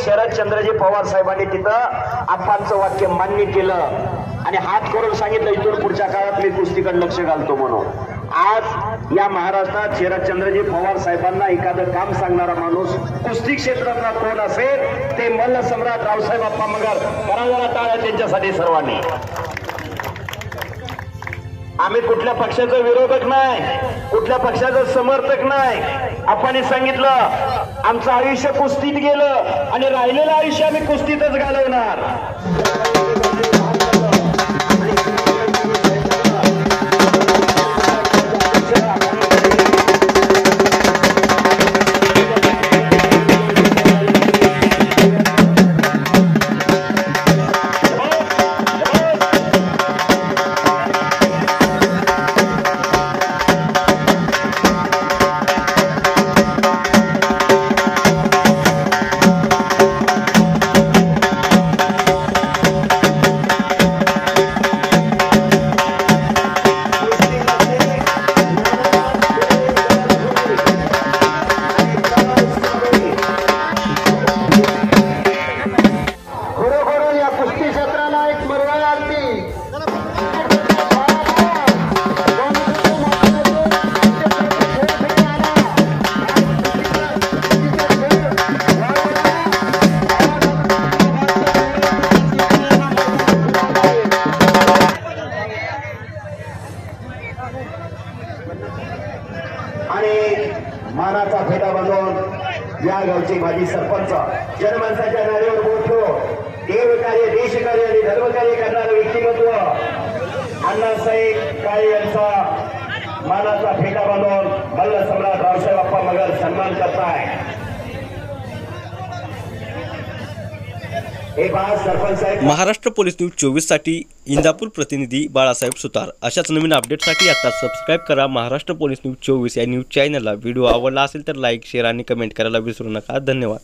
शरदचंद्रजी पवार साहेबांनी तिथं आप्पांचं वाक्य मान्य केलं आणि हात करून सांगितलं इथून पुढच्या काळात मी कुस्तीकडे लक्ष घालतो म्हणून. आज या महाराष्ट्रात शरदचंद्रजी पवार साहेबांना एखादं काम सांगणारा माणूस कुस्ती क्षेत्रातला कोण असेल ते मल्ल सम्राट रावसाहेब आप्पा मगर. करा जरा टाळ्या त्यांच्यासाठी सर्वांनी. आम्ही कुठल्या पक्षाचा विरोधक नाही, कुठल्या पक्षाचा समर्थक नाही. आपण सांगितलं आमचं आयुष्य कुस्तीत गेलं आणि राहिलेलं आयुष्य आम्ही कुस्तीतच घालवणार. आणि मानाचा फेटा बांधून या गावचे माजी सरपंच जनमानसाच्या नारेवर बोट ठेवून देवकार्य देशकार्य आणि धर्मकार्य करणारं व्यक्तिमत्व अण्णासाहेब काळे यांचा मानाचा फेटा बांधून मल्ल सम्राट रावसाहेब आप्पा मगर सन्मान करताय. महाराष्ट्र पोलीस न्यूज 24 साठी इंदापूर प्रतिनिधी बाळासाहेब सुतार. अशाच नवीन अपडेटसाठी आता सबस्क्राइब करा महाराष्ट्र पोलीस न्यूज 24 या न्यूज चॅनलला. व्हिडिओ आवडला असेल तर लाईक शेअर आणि कमेंट करायला विसरू नका. धन्यवाद.